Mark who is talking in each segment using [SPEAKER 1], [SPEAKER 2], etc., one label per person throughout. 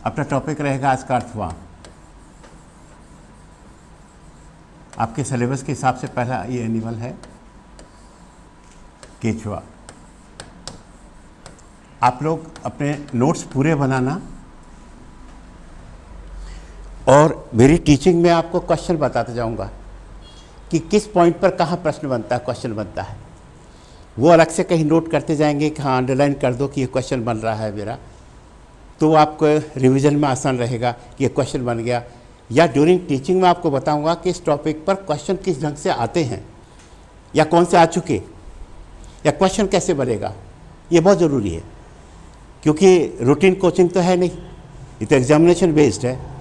[SPEAKER 1] अपना टॉपिक रहेगा आज का अर्थवाम। आपके सिलेबस के हिसाब से पहला ये एनिमल है केचुआ। आप लोग अपने नोट्स पूरे बनाना और मेरी टीचिंग में आपको क्वेश्चन बताते जाऊंगा कि किस पॉइंट पर कहाँ प्रश्न बनता है, क्वेश्चन बनता है। वो अलग से कहीं नोट करते जाएंगे कि हाँ अंडरलाइन कर दो कि ये क्वेश्चन बन रहा है मेरा, तो आपको रिवीजन में आसान रहेगा कि ये क्वेश्चन बन गया। या ड्यूरिंग टीचिंग में आपको बताऊंगा कि इस टॉपिक पर क्वेश्चन किस ढंग से आते हैं या कौन से आ चुके या क्वेश्चन कैसे बनेगा। ये बहुत ज़रूरी है क्योंकि रूटीन कोचिंग तो है नहीं, ये तो एग्जामिनेशन बेस्ड है।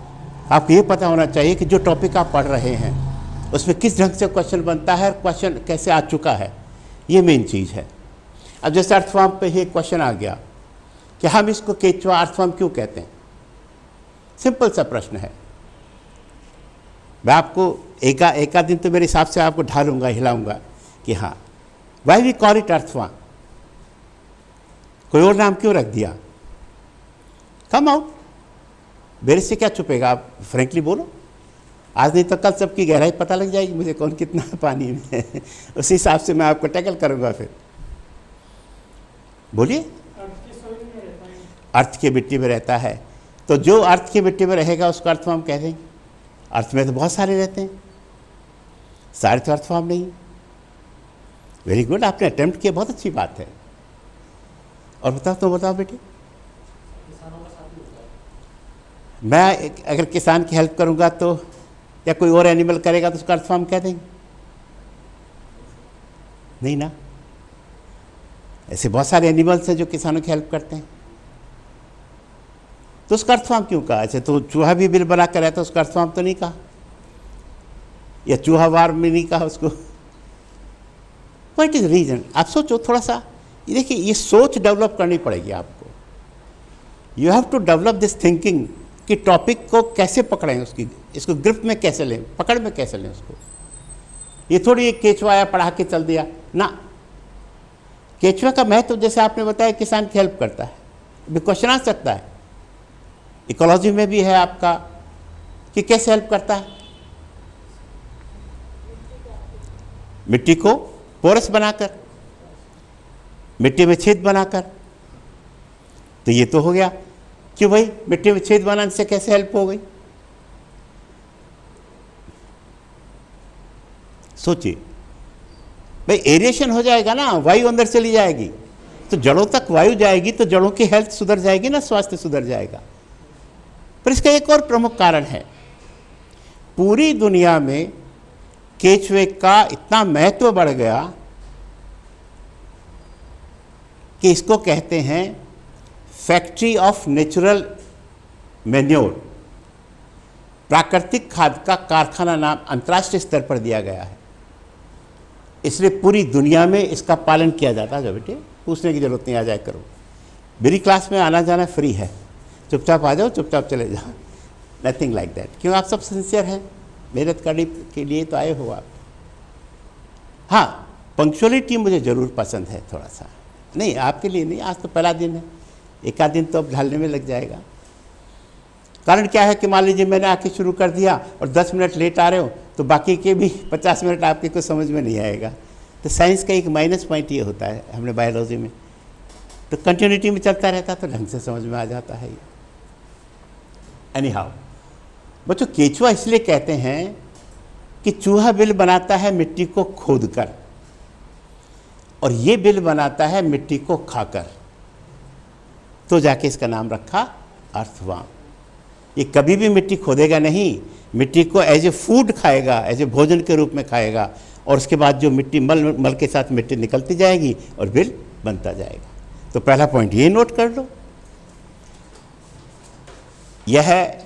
[SPEAKER 1] आपको ये पता होना चाहिए कि जो टॉपिक आप पढ़ रहे हैं उसमें किस ढंग से क्वेश्चन बनता है और क्वेश्चन कैसे आ चुका है, ये मेन चीज़ है। अब जैसे अर्थफॉर्म पे ही क्वेश्चन आ गया कि हम इसको केचुआ अर्थफॉर्म क्यों कहते हैं। सिंपल सा प्रश्न है। मैं आपको एका दिन तो मेरे हिसाब से आपको ढालूंगा, हिलाऊंगा कि हाँ why we call it earth form, कोई और नाम क्यों रख दिया। कम आउट, मेरे से क्या छुपेगा, आप फ्रेंकली बोलो। आज नहीं तो कल सबकी गहराई पता लग जाएगी मुझे कौन कितना पानी में है। उसी हिसाब से मैं आपको टैकल करूंगा। फिर बोलिए। अर्थ की मिट्टी में रहता है, तो जो अर्थ की मिट्टी में रहेगा उसको अर्थफॉर्म कह देंगे। अर्थ में तो बहुत सारे रहते हैं, सारे तो अर्थफॉर्म नहीं। वेरी गुड, आपने अटेम्प्ट किया, बहुत अच्छी बात है। और बताओ बेटे। मैं अगर किसान की हेल्प करूंगा तो या कोई और एनिमल करेगा तो उसका अर्थफॉर्म कह देंगे, नहीं ना। ऐसे बहुत सारे एनिमल्स हैं जो किसानों की हेल्प करते हैं, तो उसका अर्थफॉर्म क्यों कहा। अच्छा, तो चूहा भी बिल बना कर रहता है, उसका अर्थफॉर्म तो नहीं कहा, या चूहा वार में नहीं कहा उसको। What is reason. आप सोचो थोड़ा सा, ये देखिए ये सोच डेवलप करनी पड़ेगी आपको। You have to develop this thinking कि टॉपिक को कैसे पकड़ें, उसकी इसको ग्रिप में कैसे लें, पकड़ में कैसे लें उसको। ये थोड़ी एक केचुआ आया पढ़ा के चल दिया ना। केचुआ का महत्व जैसे आपने बताया किसान की हेल्प करता है, भी क्वेश्चन आ सकता है। इकोलॉजी में भी है आपका कि कैसे हेल्प करता है। मिट्टी को पोरस बनाकर, मिट्टी में छेद बनाकर, तो ये तो हो गया कि भाई मिट्टी में छेद बनाने से कैसे हेल्प हो गई। सोचिए भाई, एरिएशन हो जाएगा ना, वायु अंदर चली जाएगी तो जड़ों तक वायु जाएगी, तो जड़ों की हेल्थ सुधर जाएगी ना, स्वास्थ्य सुधर जाएगा। पर इसका एक और प्रमुख कारण है, पूरी दुनिया में केचुए का इतना महत्व बढ़ गया कि इसको कहते हैं फैक्ट्री ऑफ नेचुरल मैन्योर। प्राकृतिक खाद का कारखाना नाम अंतर्राष्ट्रीय स्तर पर दिया गया है, इसलिए पूरी दुनिया में इसका पालन किया जाता है। बेटे पूछने की जरूरत नहीं, आ जाए करो। मेरी क्लास में आना जाना फ्री है, चुपचाप आ जाओ, चुपचाप चले जाओ, नथिंग लाइक दैट। क्यों, आप सब सिंसियर हैं, मेहनत करने के लिए तो आए हो आप। हाँ, पंक्चुअलिटी मुझे ज़रूर पसंद है थोड़ा सा, नहीं आपके लिए नहीं, आज तो पहला दिन है, एक आध दिन तो अब ढालने में लग जाएगा। कारण क्या है कि मान लीजिए मैंने आके शुरू कर दिया और 10 मिनट लेट आ रहे हो तो बाकी के भी 50 मिनट आपके कुछ समझ में नहीं आएगा। तो साइंस का एक माइनस पॉइंट ये होता है हमने बायोलॉजी में, तो कंटिन्यूटी में चलता रहता तो ढंग से समझ में आ जाता है ये। एनी हाउ बच्चों, केचुआ इसलिए कहते हैं कि चूहा बिल बनाता है मिट्टी को खोद कर, और ये बिल बनाता है मिट्टी को खाकर, तो जाके इसका नाम रखा अर्थवाम। ये कभी भी मिट्टी खोदेगा नहीं, मिट्टी को एज ए फूड खाएगा, एज ए भोजन के रूप में खाएगा, और उसके बाद जो मिट्टी मल के साथ मिट्टी निकलती जाएगी और बिल बनता जाएगा। तो पहला पॉइंट ये नोट कर लो, यह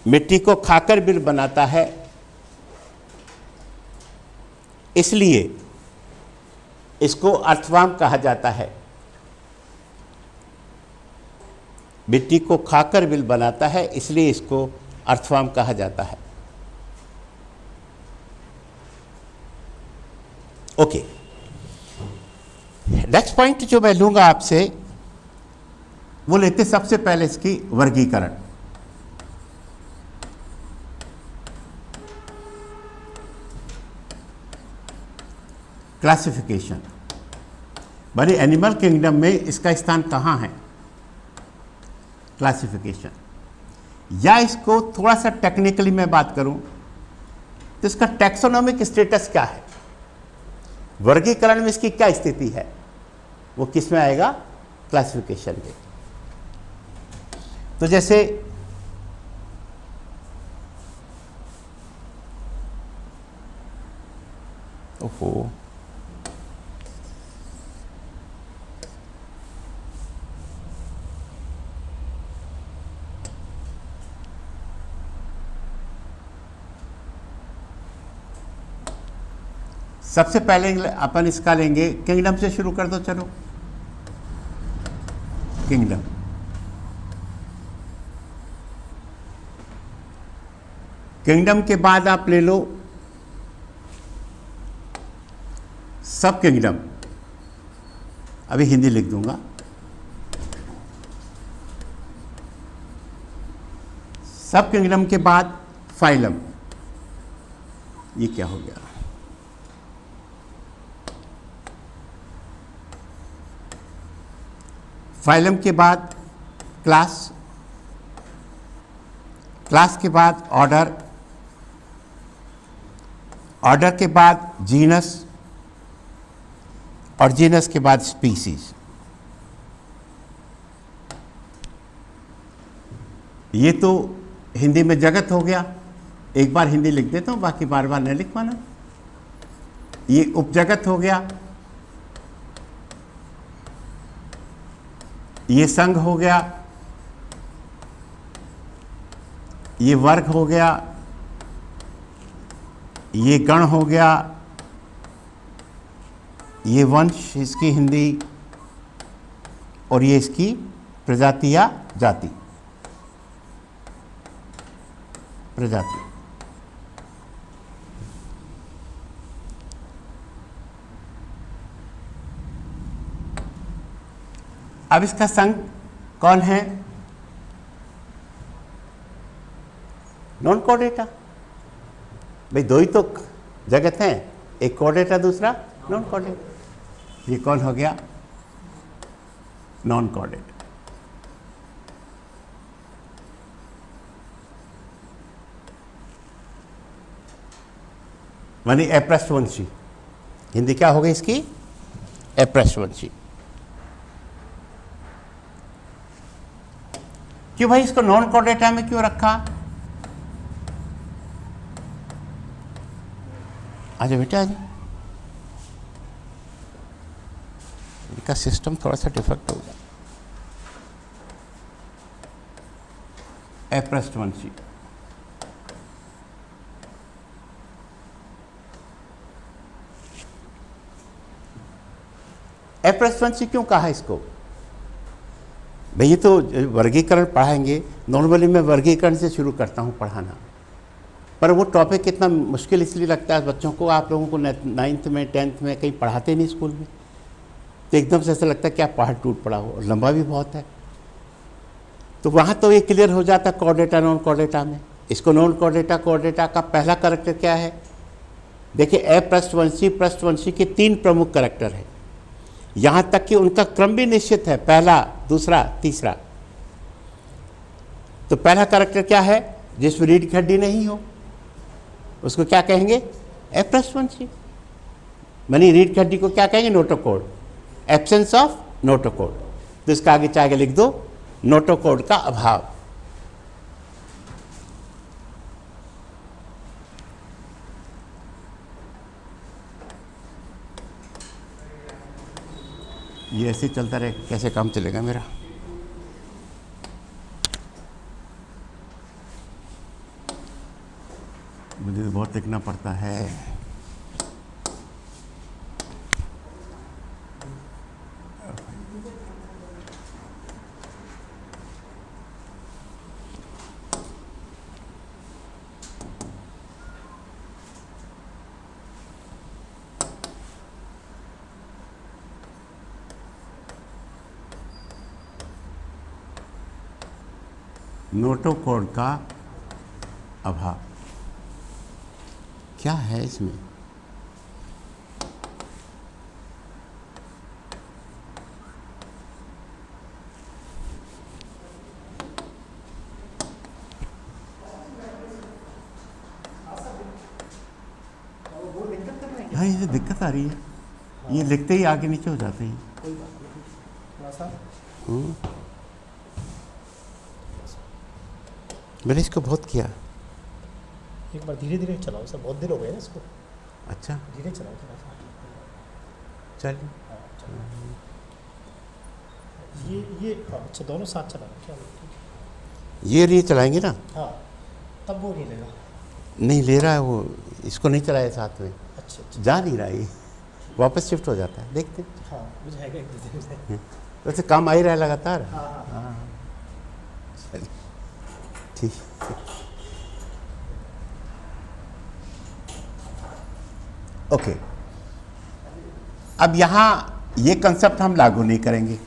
[SPEAKER 1] मिट्टी को खाकर बिल बनाता है, इसलिए इसको अर्थवाम कहा जाता है। मिट्टी को खाकर बिल बनाता है, इसलिए इसको अर्थवाम कहा जाता है। ओके, नेक्स्ट पॉइंट जो मैं लूंगा आपसे वो लेते सबसे पहले इसकी वर्गीकरण। क्लासिफिकेशन, बड़े एनिमल किंगडम में इसका स्थान कहाँ है? क्लासिफिकेशन। या इसको थोड़ा सा टेक्निकली मैं बात करूं तो इसका टैक्सोनॉमिक स्टेटस क्या है, वर्गीकरण में इसकी क्या स्थिति है, वो किस में आएगा? क्लासिफिकेशन में। तो जैसे ओहो, सबसे पहले अपन इसका लेंगे, किंगडम से शुरू कर दो। चलो, किंगडम। किंगडम के बाद आप ले लो सब किंगडम, अभी हिंदी लिख दूंगा। सब किंगडम के बाद फाइलम, ये क्या हो गया? फाइलम के बाद क्लास, क्लास के बाद ऑर्डर, ऑर्डर के बाद जीनस, और जीनस के बाद स्पीसीज। ये तो हिंदी में जगत हो गया। एक बार हिंदी लिख देता हूं, बाकी बार बार नहीं लिख पाना। ये उपजगत हो गया, ये संघ हो गया, ये वर्ग हो गया, ये गण हो गया, ये वंश इसकी हिंदी, और ये इसकी प्रजाति या जाति, प्रजाति। अब इसका संघ कौन है? नॉन कोडेटा। भाई दो ही तो जगत हैं, एक कोडेटा दूसरा नॉन कोडेटा। ये कौन हो गया? नॉन कोडेटा। मानी अपृष्ठवंशी, हिंदी क्या हो गई इसकी? अपृष्ठवंशी। क्यों भाई इसको नॉन कोडेटा में क्यों रखा? आजा बेटा आजा, इनका सिस्टम थोड़ा सा डिफेक्ट हो गया। अपृष्ठवंशी, अपृष्ठवंशी क्यों कहा इसको? भाई ये तो वर्गीकरण पढ़ाएंगे, नॉर्मली मैं वर्गीकरण से शुरू करता हूँ पढ़ाना, पर वो टॉपिक कितना मुश्किल इसलिए लगता है बच्चों को, आप लोगों को 9th में 10th में कहीं पढ़ाते नहीं स्कूल में, तो एकदम से ऐसा लगता है क्या पहाड़ टूट पड़ा हो, और लंबा भी बहुत है। तो वहाँ तो ये क्लियर हो जाता कोडेटा नॉन कोडेटा में। इसको नॉन कोडेटा, कोडेटा का पहला कैरेक्टर क्या है? देखिए अपृष्ठवंशी, पृष्ठवंशी के 3 प्रमुख कैरेक्टर हैं, यहाँ तक कि उनका क्रम भी निश्चित है, पहला, दूसरा, तीसरा। तो पहला कैरेक्टर क्या है? जिसमें रीढ़ की हड्डी नहीं हो उसको क्या कहेंगे? अपृष्ठवंशी। मानी रीढ़ की हड्डी को क्या कहेंगे? Notochord, absence of notochord. तो इसका आगे चाहे लिख दो नोटोकॉर्ड का अभाव। ये ऐसे चलता रहे, कैसे काम चलेगा मेरा? मुझे तो बहुत लिखना पड़ता है। नोटोकॉर्ड का अभाव। क्या है इसमें? हाँ, ये दिक्कत आ रही है। ये लिखते ही आगे नीचे हो जाते हैं। मैंने इसको बहुत किया।
[SPEAKER 2] एक बार धीरे धीरे चलाओ सर, बहुत देर हो गए ना इसको।
[SPEAKER 1] अच्छा,
[SPEAKER 2] धीरे चलाओ थोड़ा सा।
[SPEAKER 1] चलिए।
[SPEAKER 2] ये अच्छा, दोनों साथ चलाना क्या?
[SPEAKER 1] ये लिए चलाएंगे ना?
[SPEAKER 2] हाँ, तब वो नहीं लेगा।
[SPEAKER 1] नहीं ले रहा है वो, इसको नहीं चलाया साथ में।
[SPEAKER 2] अच्छा अच्छा,
[SPEAKER 1] जा नहीं रहा ये, वापस शिफ्ट हो जाता है। देखते हैं।
[SPEAKER 2] हाँ बुझाएगा एक दूसरे से।
[SPEAKER 1] वैसे काम आ ही रहा है लगातार।
[SPEAKER 2] हाँ हाँ,
[SPEAKER 1] चलिए ठीक। ओके, अब यहाँ ये कंसेप्ट हम लागू नहीं करेंगे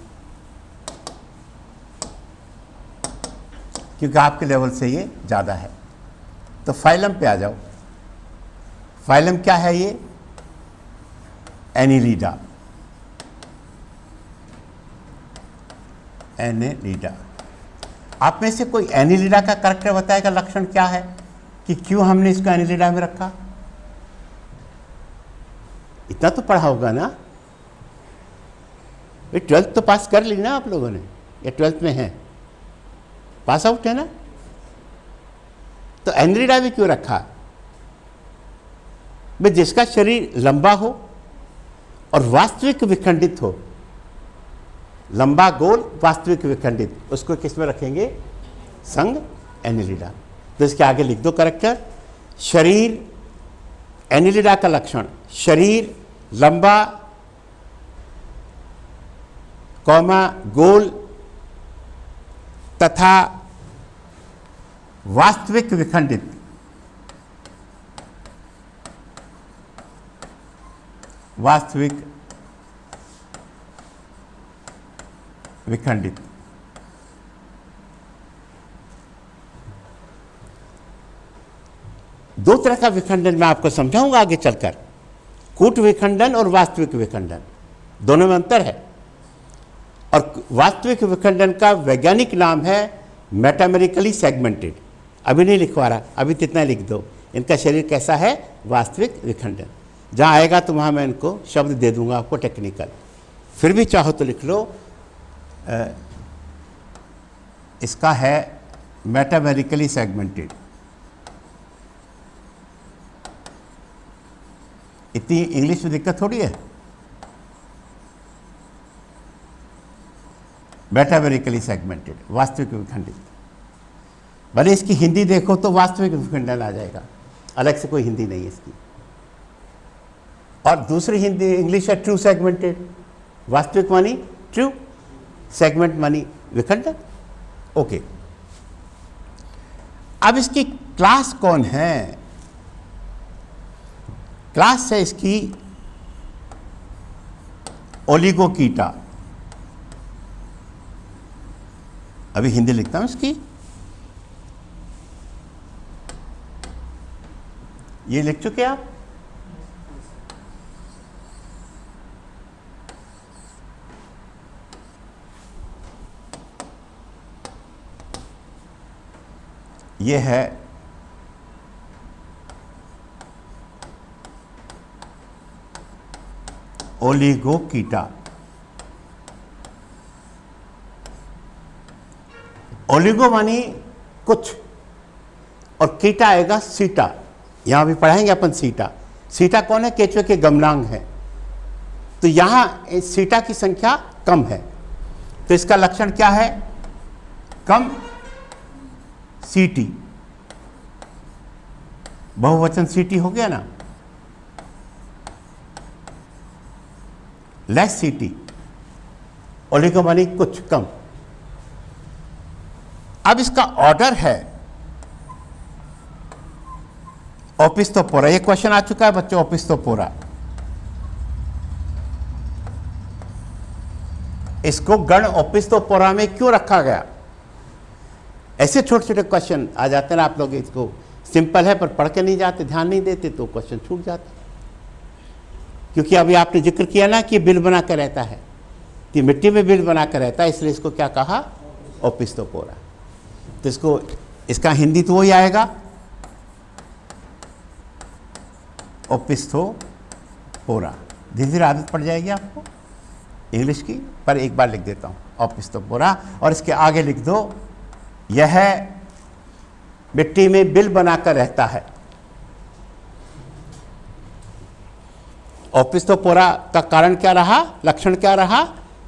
[SPEAKER 1] क्योंकि आपके लेवल से ये ज़्यादा है। तो फाइलम पे आ जाओ। फाइलम क्या है? ये एनिलिडा। एनिलिडा। आप में से कोई एनिलिडा का कैरेक्टर बताएगा, लक्षण क्या है कि क्यों हमने इसको एनिलिडा में रखा? इतना तो पढ़ा होगा ना? ये 12th तो पास कर ली ना आप लोगों ने, या 12th में है, पास आउट है ना? तो एनिलिडा भी क्यों रखा? भाई जिसका शरीर लंबा हो और वास्तविक विखंडित हो, लंबा गोल वास्तविक विखंडित, उसको किस में रखेंगे? संग एनिलिडा। तो इसके आगे लिख दो कैरेक्टर। शरीर, एनिलिडा का लक्षण शरीर लंबा, कौमा गोल तथा वास्तविक विखंडित। वास्तविक विखंडित। दो तरह का विखंडन मैं आपको समझाऊंगा आगे चलकर, कूट विखंडन और वास्तविक विखंडन, दोनों में अंतर है। और वास्तविक विखंडन का वैज्ञानिक नाम है मेटामेरिकली सेगमेंटेड। अभी नहीं लिखवा रहा, अभी तितना लिख दो। इनका शरीर कैसा है? वास्तविक विखंडन। जहाँ आएगा तो वहाँ मैं इनको शब्द दे दूंगा आपको टेक्निकल, फिर भी चाहो तो लिख लो। इसका है मेटामेरिकली सेगमेंटेड। इतनी इंग्लिश में दिक्कत थोड़ी है। मेटामेरिकली सेगमेंटेड, वास्तविक विखंडित। भले इसकी हिंदी देखो तो वास्तविक विखंडन आ जाएगा, अलग से कोई हिंदी नहीं है इसकी। और दूसरी हिंदी इंग्लिश है ट्रू सेगमेंटेड। वास्तविक मानी ट्रू, सेगमेंट मानी विखंडन। ओके, अब इसकी क्लास कौन है? क्लास है इसकी ओलिगोकीटा। अभी हिंदी लिखता हूं इसकी, ये लिख चुके आप? ये है ओलिगोकीटा। ओलिगो मानी कुछ, और कीटा आएगा सीटा। यहां भी पढ़ाएंगे अपन सीटा। सीटा कौन है? केचुए के गमनांग है। तो यहां सीटा की संख्या कम है, तो इसका लक्षण क्या है? कम सीटी। बहुवचन सीटी हो गया ना, लेस सीटी। ओलिगो मानी कुछ, कम। अब इसका ऑर्डर है ओपिस्थोपोरा। ये क्वेश्चन आ चुका है बच्चों, ओपिस्थोपोरा। इसको गण ओपिस्थोपोरा में क्यों रखा गया? ऐसे छोटे छोटे क्वेश्चन आ जाते हैं ना, आप लोग इसको सिंपल है पर पढ़ के नहीं जाते, ध्यान नहीं देते तो क्वेश्चन छूट जाता है। क्योंकि अभी आपने जिक्र किया ना कि बिल बना कर रहता है, कि मिट्टी में बिल बना कर रहता है, इसलिए इसको क्या कहा, ओपिस्थोपोरा। तो इसको, इसका हिंदी तो वही आएगा, ओपिस्थोपोरा। धीरे धीरे आदत पड़ जाएगी आपको इंग्लिश की, पर एक बार लिख देता हूँ ओपिस्थोपोरा, और इसके आगे लिख दो यह मिट्टी में बिल बनाकर रहता है। ओपिस्थोपोरा का कारण क्या रहा, लक्षण क्या रहा,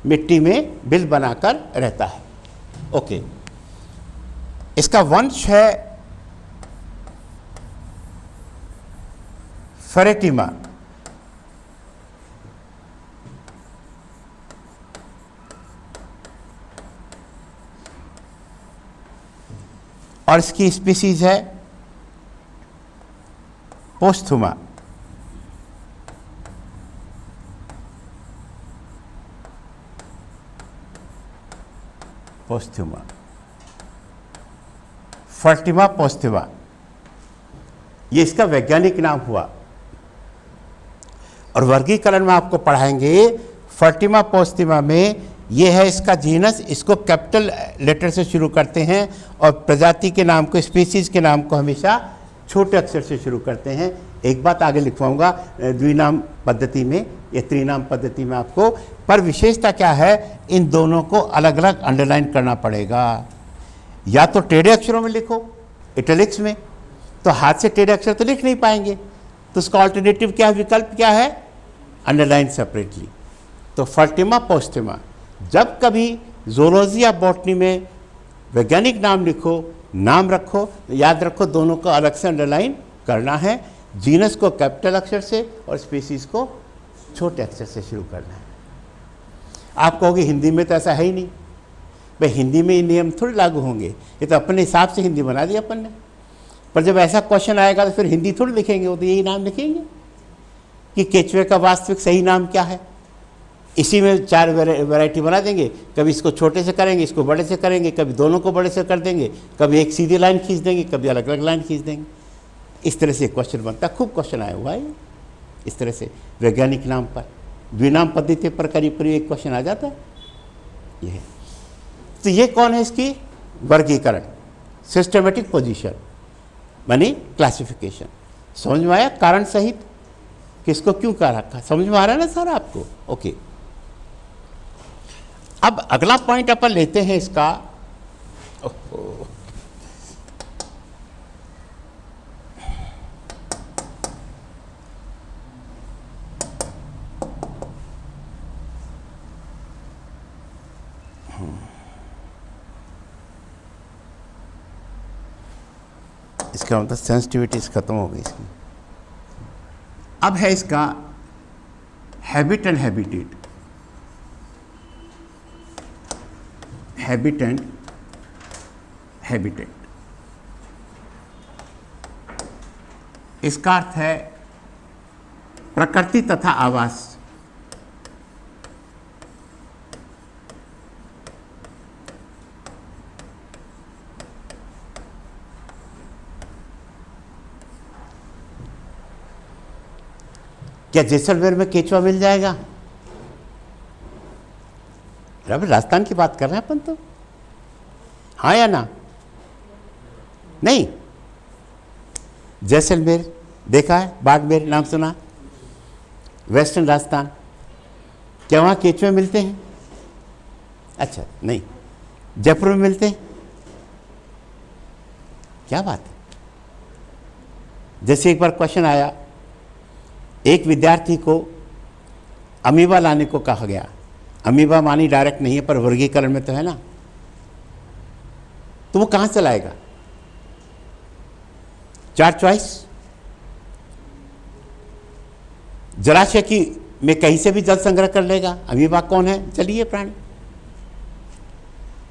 [SPEAKER 1] मिट्टी में बिल बनाकर रहता है। ओके, इसका वंश है फेरेटिमा। और इसकी स्पीसीज है पोस्थुमा। पोस्थुमा, फर्टिमा पोस्थुमा, ये इसका वैज्ञानिक नाम हुआ। और वर्गीकरण में आपको पढ़ाएंगे फर्टिमा पोस्थुमा में ये है इसका जीनस, इसको कैपिटल लेटर से शुरू करते हैं, और प्रजाति के नाम को, स्पीसीज के नाम को हमेशा छोटे अक्षर से शुरू करते हैं। एक बात आगे लिखवाऊंगा द्विनाम पद्धति में या त्रिनाम पद्धति में आपको, पर विशेषता क्या है, इन दोनों को अलग अलग अंडरलाइन करना पड़ेगा। या तो टेढ़े अक्षरों में लिखो इटैलिक्स में, तो हाथ से टेढ़े अक्षर तो लिख नहीं पाएंगे, तो उसका ऑल्टरनेटिव क्या है, विकल्प क्या है, अंडरलाइन सेपरेटली। तो फर्टिमा पोस्थुमा, जब कभी ज़ूलॉजी या बॉटनी में वैज्ञानिक नाम लिखो, नाम रखो, याद रखो दोनों को अलग से अंडरलाइन करना है। जीनस को कैपिटल अक्षर से और स्पीसीज को छोटे अक्षर से शुरू करना है। आप कहोगे हिंदी में तो ऐसा है ही नहीं। भाई हिंदी में ये नियम थोड़े लागू होंगे, ये तो अपने हिसाब से हिंदी बना दी अपन ने। पर जब ऐसा क्वेश्चन आएगा तो फिर हिंदी थोड़ी लिखेंगे, वो तो यही नाम लिखेंगे कि केचुए का वास्तविक सही नाम क्या है। इसी में 4 वैरायटी बना देंगे, कभी इसको छोटे से करेंगे, इसको बड़े से करेंगे, कभी दोनों को बड़े से कर देंगे, कभी एक सीधी लाइन खींच देंगे, कभी अलग अलग लाइन खींच देंगे। इस तरह से क्वेश्चन बनता है, खूब क्वेश्चन आया हुआ है इस तरह से वैज्ञानिक नाम पर। द्विनाम पद्धति पर करीब करीब एक क्वेश्चन आ जाता है ये है। तो ये कौन है, इसकी वर्गीकरण, सिस्टमेटिक पोजीशन मानी क्लासिफिकेशन। समझ में आया कारण सहित किसको क्यों कहा रखा, समझ में आ रहा है ना सारा आपको। ओके, अब अगला पॉइंट अपन लेते हैं इसका, इसका मतलब सेंसिटिविटी खत्म हो गई इसकी। अब है इसका habit and habitat. Habit and habitat, इसका अर्थ है प्रकृति तथा आवास। क्या जैसलमेर में केचुआ मिल जाएगा? अब राजस्थान की बात कर रहे हैं अपन तो, हाँ या ना? नहीं, जैसलमेर देखा है, बाड़मेर नाम सुना, वेस्टर्न राजस्थान, क्या वहाँ केचुए मिलते हैं? अच्छा नहीं, जयपुर में मिलते हैं? क्या बात है। जैसे एक बार क्वेश्चन आया, एक विद्यार्थी को अमीबा लाने को कहा गया। अमीबा मानी डायरेक्ट नहीं है पर वर्गीकरण में तो है ना, तो वो कहाँ से लाएगा? 4 चॉइस, जलाशय की में कहीं से भी जल संग्रह कर लेगा। अमीबा कौन है? जलीय प्राणी।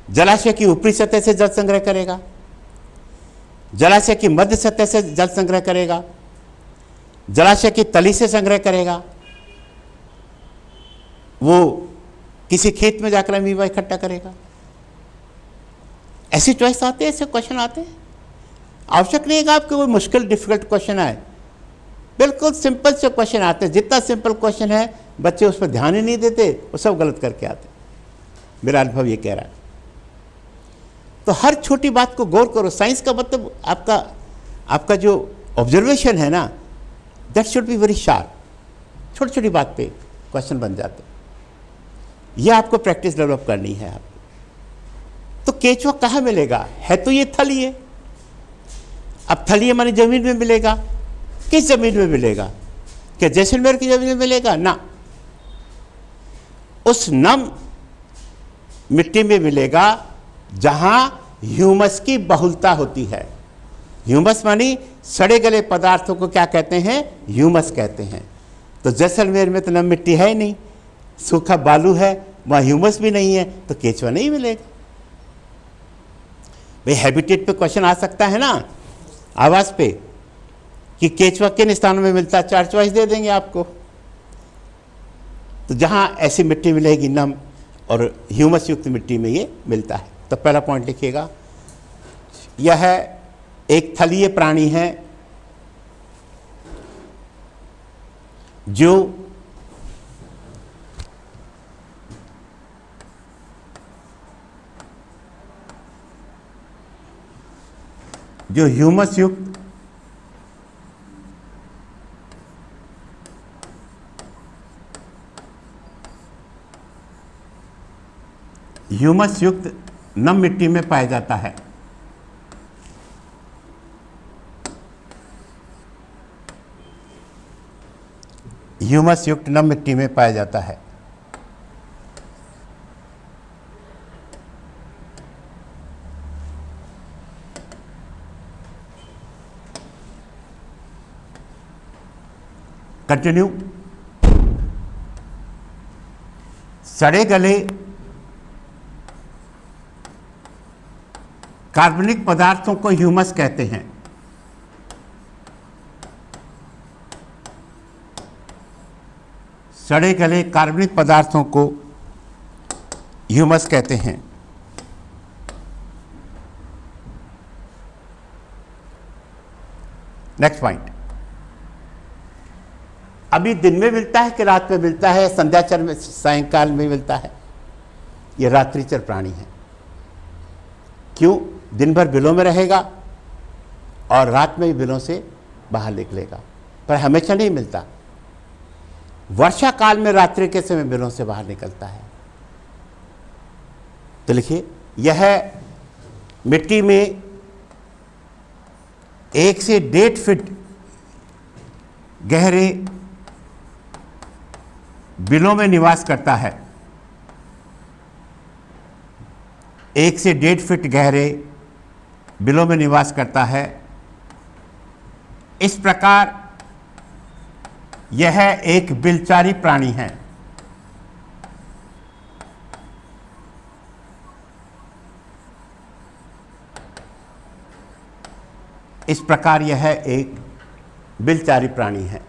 [SPEAKER 1] जलाशय की ऊपरी सतह से जल संग्रह करेगा, जलाशय की मध्य सतह से जल संग्रह करेगा, जलाशय की तली से संग्रह करेगा, वो किसी खेत में जाकर अमीबा इकट्ठा करेगा। ऐसी चॉइस आते हैं, ऐसे क्वेश्चन आते हैं। आवश्यक नहीं है कि आपको कोई मुश्किल डिफिकल्ट क्वेश्चन आए, बिल्कुल सिंपल से क्वेश्चन आते हैं। जितना सिंपल क्वेश्चन है बच्चे उस पर ध्यान ही नहीं देते, वो सब गलत करके आते। मेरा अनुभव ये कह रहा है। तो हर छोटी बात को गौर करो। साइंस का मतलब आपका जो ऑब्जर्वेशन है ना, that should be very sharp. छोटी छोटी बात पे क्वेश्चन बन जाते, ये आपको प्रैक्टिस डेवलप करनी है आपको। तो केचुआ कहाँ मिलेगा? है तो ये थलीय। अब थलीय माने जमीन में मिलेगा। किस जमीन में मिलेगा? क्या जैसलमेर की जमीन में मिलेगा? ना, उस नम मिट्टी में मिलेगा जहां ह्यूमस की बहुलता होती है। ह्यूमस मानी सड़े गले पदार्थों को क्या कहते हैं? ह्यूमस कहते हैं। तो जैसलमेर में तो नम मिट्टी है ही नहीं, सूखा बालू है, वहां ह्यूमस भी नहीं है, तो केचुआ नहीं मिलेगा। भाई हैबिटेट पे क्वेश्चन आ सकता है ना, आवास पे, कि केचुआ किन स्थानों में मिलता है, 4 चॉइस दे देंगे आपको। तो जहां ऐसी मिट्टी मिलेगी नम और ह्यूमस युक्त मिट्टी में ये मिलता है। तो पहला पॉइंट लिखिएगा, यह एक थलीय प्राणी है जो ह्यूमस युक्त नम मिट्टी में पाया जाता है। ह्यूमस युक्त नम मिट्टी में पाया जाता है। कंटिन्यू। सड़े गले कार्बनिक पदार्थों को ह्यूमस कहते हैं। सड़े गले कार्बनिक पदार्थों को ह्यूमस कहते हैं। नेक्स्ट पॉइंट, अभी दिन में मिलता है कि रात में मिलता है, संध्याचर में, सायंकाल में मिलता है? यह रात्रिचर प्राणी है। क्यों? दिन भर बिलों में रहेगा और रात में भी बिलों से बाहर निकलेगा, पर हमेशा नहीं मिलता। वर्षा काल में रात्रि के समय बिलों से बाहर निकलता है। तो लिखिए, यह मिट्टी में 1 से 1.5 फीट गहरे बिलों में निवास करता है। 1 से 1.5 फीट गहरे बिलों में निवास करता है। इस प्रकार यह एक बिलचारी प्राणी है। इस प्रकार यह एक बिलचारी प्राणी है।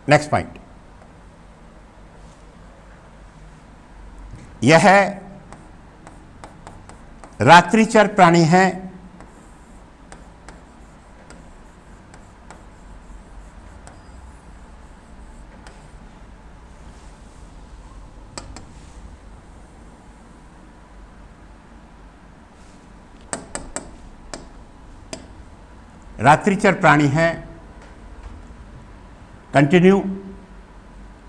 [SPEAKER 1] नेक्स्ट पॉइंट, यह रात्रिचर प्राणी है। रात्रिचर प्राणी है। कंटिन्यू,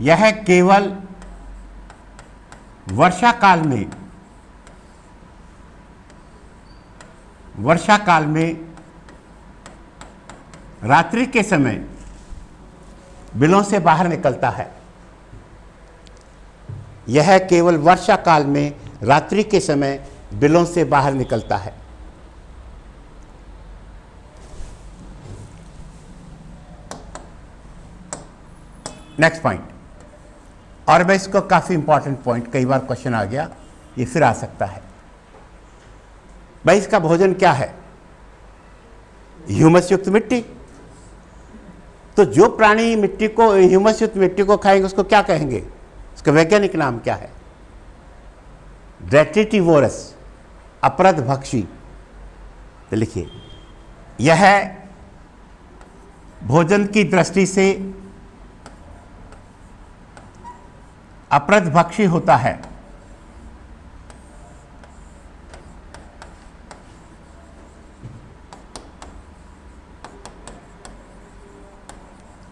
[SPEAKER 1] यह केवल वर्षा काल में रात्रि के समय बिलों से बाहर निकलता है। यह केवल वर्षा काल में रात्रि के समय बिलों से बाहर निकलता है। नेक्स्ट पॉइंट, और मैं इसको काफ़ी इंपॉर्टेंट पॉइंट, कई बार क्वेश्चन आ गया, ये फिर आ सकता है। भाई इसका भोजन क्या है? ह्यूमस युक्त मिट्टी। तो जो प्राणी मिट्टी को, ह्यूमस युक्त मिट्टी को खाएंगे उसको क्या कहेंगे? उसका वैज्ञानिक नाम क्या है? डेट्रिटिवोरस, अपरदभक्षी। तो लिखिए, यह भोजन की दृष्टि से अपरदभक्षी होता है।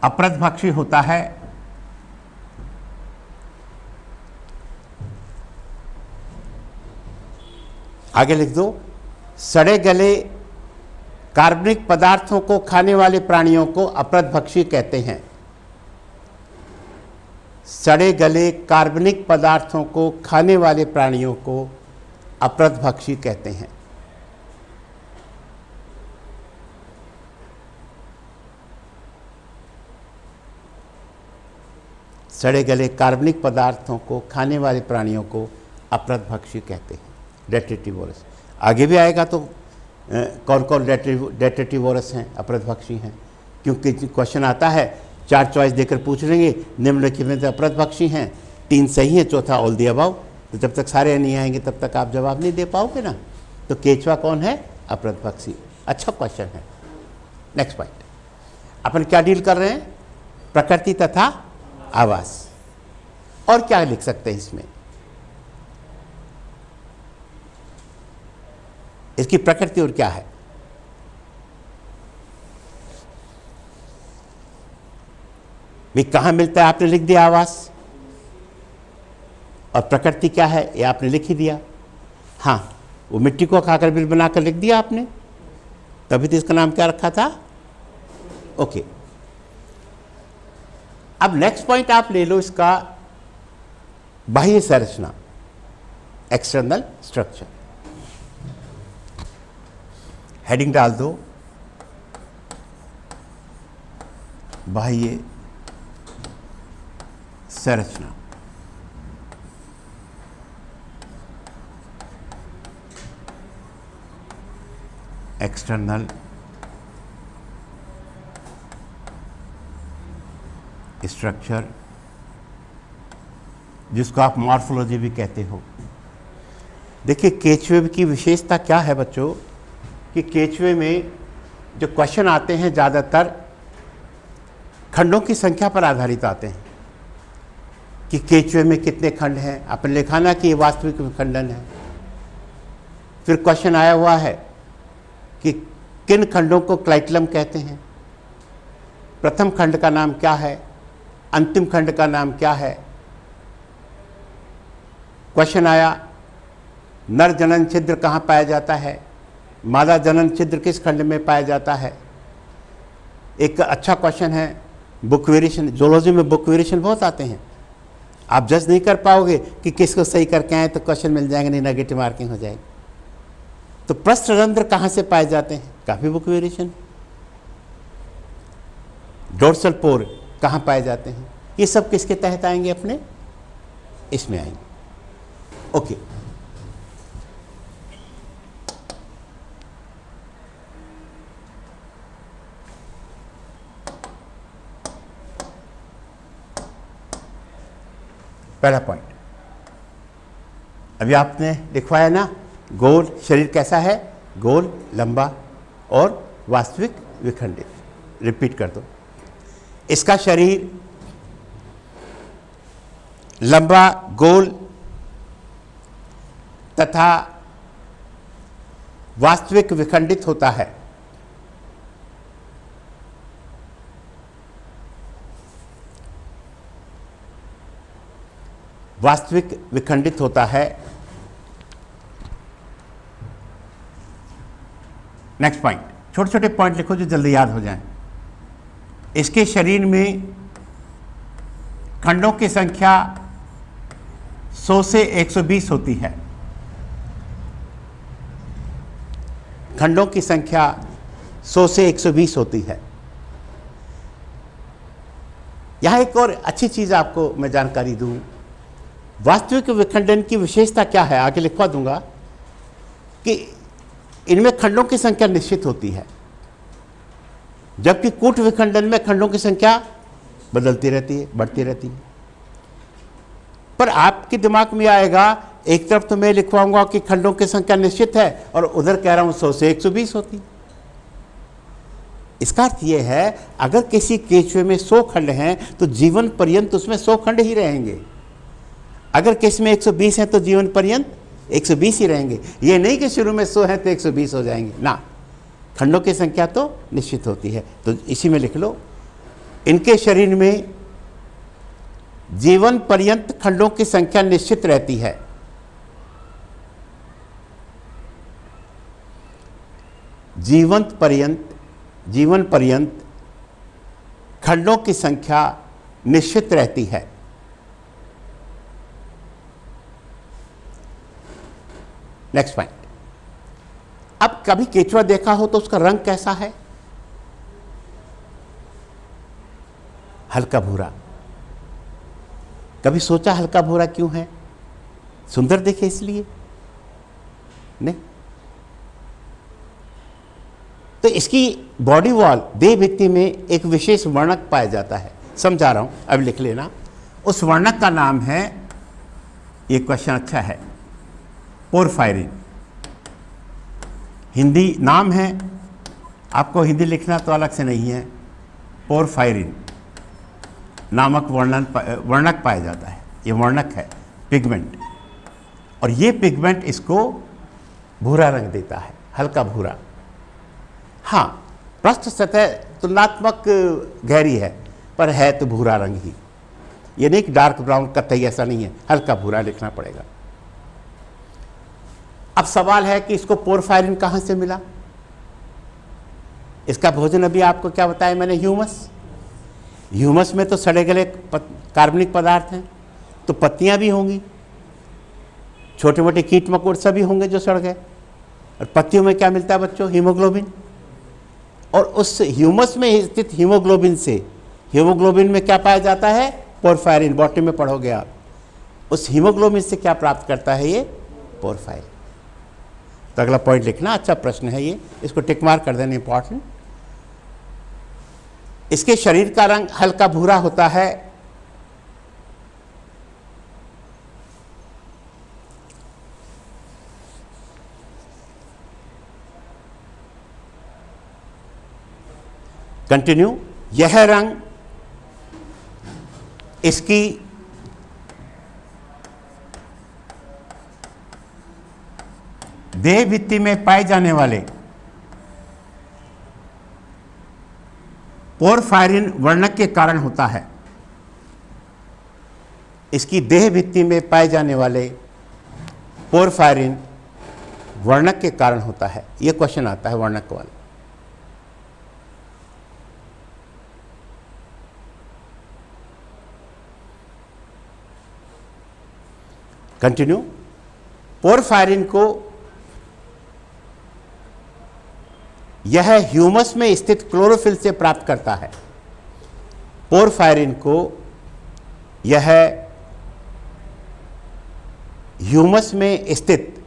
[SPEAKER 1] अपरदभक्षी होता है। आगे लिख दो, सड़े गले कार्बनिक पदार्थों को खाने वाले प्राणियों को अपरदभक्षी कहते हैं। सड़े गले कार्बनिक पदार्थों को खाने वाले प्राणियों को अपरदभक्षी कहते हैं। सड़े गले कार्बनिक पदार्थों को खाने वाले प्राणियों को अपरदभक्षी कहते हैं, डेट्रिटिवोरस। आगे भी आएगा तो कौन कौन डेट्रिटिवोरस हैं, अपरदभक्षी हैं, क्योंकि क्वेश्चन आता है 4 चॉइस देकर पूछ लेंगे, निम्नलिखित में से अपरदभक्षी हैं, 3 सही हैं, चौथा ऑल द अबव। तो जब तक सारे नहीं आएंगे तब तक आप जवाब नहीं दे पाओगे ना। तो केचुआ कौन है? अपरदभक्षी। अच्छा क्वेश्चन है। नेक्स्ट पॉइंट, अपन क्या डील कर रहे हैं? प्रकृति तथा आवास। और क्या लिख सकते हैं इसमें? इसकी प्रकृति और क्या है? भी कहाँ मिलता है आपने लिख दिया आवास, और प्रकृति क्या है ये आपने लिख ही दिया। हाँ, वो मिट्टी को खाकर बिल बनाकर लिख दिया आपने, तभी तो इसका नाम क्या रखा था? ओके। अब नेक्स्ट पॉइंट आप ले लो इसका बाह्य संरचना, एक्सटर्नल स्ट्रक्चर। हेडिंग डाल दो, बाह्य संरचना। एक्सटर्नल स्ट्रक्चर, जिसको आप मॉर्फोलॉजी भी कहते हो। देखिए, केचुए की विशेषता क्या है बच्चों, कि केचुए में जो क्वेश्चन आते हैं ज़्यादातर खंडों की संख्या पर आधारित आते हैं, कि केचुए में कितने खंड हैं। आपने लिखा ना कि ये वास्तविक विखंडन है। फिर क्वेश्चन आया हुआ है कि किन खंडों को क्लाइटलम कहते हैं, प्रथम खंड का नाम क्या है, अंतिम खंड का नाम क्या है। क्वेश्चन आया नर जनन छिद्र कहाँ पाया जाता है, मादा जनन छिद्र किस खंड में पाया जाता है। एक अच्छा क्वेश्चन है बुक वेरिएशन, जूलॉजी में बुक वेरिएशन बहुत आते हैं। आप जज नहीं कर पाओगे कि किसको सही करके आए तो क्वेश्चन मिल जाएंगे, नहीं नेगेटिव मार्किंग हो जाएगी। तो प्रस्थरंध्र कहाँ से पाए जाते हैं, काफ़ी बुक वेरिएशन। डोर्सल पोर कहाँ पाए जाते हैं, ये सब किसके तहत आएंगे, अपने इसमें आएंगे। ओके, पहला पॉइंट अभी आपने लिखवाया ना, गोल शरीर कैसा है, गोल, लंबा और वास्तविक विखंडित। रिपीट कर दो, इसका शरीर लंबा, गोल तथा वास्तविक विखंडित होता है। वास्तविक विखंडित होता है। नेक्स्ट पॉइंट, छोटे छोटे पॉइंट लिखो जो जल्दी याद हो जाएं। इसके शरीर में खंडों की संख्या 100 से 120 होती है। खंडों की संख्या 100 से 120 होती है। यहां एक और अच्छी चीज आपको मैं जानकारी दूं, वास्तविक विखंडन की विशेषता क्या है, आगे लिखवा दूंगा कि इनमें खंडों की संख्या निश्चित होती है, जबकि कूट विखंडन में खंडों की संख्या बदलती रहती है, बढ़ती रहती है। पर आपके दिमाग में आएगा एक तरफ तो मैं लिखवाऊंगा कि खंडों की संख्या निश्चित है और उधर कह रहा हूं 100 से 120 होती। इसका अर्थ यह है अगर किसी केचुए में 100 खंड हैं तो जीवन पर्यंत उसमें 100 खंड ही रहेंगे। अगर किसी में 120 हैं तो जीवन पर्यंत 120 ही रहेंगे। ये नहीं कि शुरू में 100 हैं तो 120 हो जाएंगे ना, खंडों की संख्या तो निश्चित होती है। तो इसी में लिख लो, इनके शरीर में जीवन पर्यंत खंडों की संख्या निश्चित रहती है। जीवन पर्यंत खंडों की संख्या निश्चित रहती है। नेक्स्ट पॉइंट, अब कभी केचुआ देखा हो तो उसका रंग कैसा है? हल्का भूरा। कभी सोचा हल्का भूरा क्यों है? सुंदर दिखे इसलिए? नहीं। तो इसकी बॉडी वॉल, देह भित्ति में एक विशेष वर्णक पाया जाता है। समझा रहा हूं, अब लिख लेना। उस वर्णक का नाम है, ये क्वेश्चन अच्छा है, पोरफायरिन। हिंदी नाम है, आपको हिंदी लिखना तो अलग से नहीं है। पोरफायरिन नामक वर्णक पाया जाता है। ये वर्णक है, पिगमेंट, और ये पिगमेंट इसको भूरा रंग देता है, हल्का भूरा। हाँ, पृष्ठ सतह तुलनात्मक गहरी है पर है तो भूरा रंग ही। ये नहीं कि डार्क ब्राउन, कत्थई, ऐसा नहीं है, हल्का भूरा लिखना पड़ेगा। अब सवाल है कि इसको पोरफायरिन कहाँ से मिला? इसका भोजन अभी आपको क्या बताया मैंने, ह्यूमस। ह्यूमस में तो सड़े गले कार्बनिक पदार्थ हैं, तो पत्तियां भी होंगी, छोटे मोटे कीट मकोड़ सभी होंगे जो सड़ गए। और पत्तियों में क्या मिलता है बच्चों? हीमोग्लोबिन। और उस ह्यूमस में स्थित हीमोग्लोबिन से, हीमोग्लोबिन में क्या पाया जाता है? पोरफायरिन। बॉटनी में पढ़ोगे आप। उस हीमोग्लोबिन से क्या प्राप्त करता है ये? पोरफायरिन। तो अगला पॉइंट लिखना, अच्छा प्रश्न है ये, इसको टिक मार्क कर देना, इंपॉर्टेंट। इसके शरीर का रंग हल्का भूरा होता है। कंटिन्यू। यह रंग इसकी देह भित्ति में पाए जाने वाले पोरफायरिन वर्णक के कारण होता है। इसकी देह भित्ति में पाए जाने वाले पोरफायरिन वर्णक के कारण होता है। यह क्वेश्चन आता है वर्णक वाला। कंटिन्यू। पोरफायरिन को यह ह्यूमस में स्थित क्लोरोफिल से प्राप्त करता है। पोरफायरिन को यह ह्यूमस में स्थित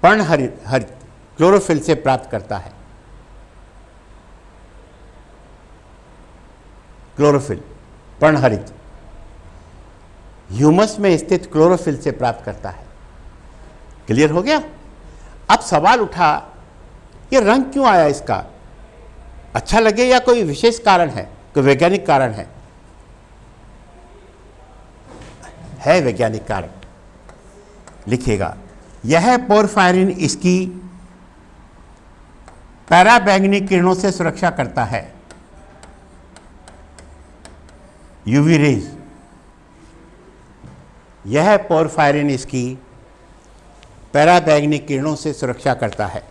[SPEAKER 1] पर्णहरित क्लोरोफिल से प्राप्त करता है। क्लोरोफिल, पर्णहरित, ह्यूमस में स्थित क्लोरोफिल से प्राप्त करता है। क्लियर हो गया? अब सवाल उठा, ये रंग क्यों आया इसका? अच्छा लगे या कोई विशेष कारण है, कोई वैज्ञानिक कारण है? है वैज्ञानिक कारण, लिखिएगा। यह पोरफायरिन इसकी पैराबैंगनी किरणों से सुरक्षा करता है। UV rays. यह पोरफायरिन इसकी पैराबैंगनी किरणों से सुरक्षा करता है।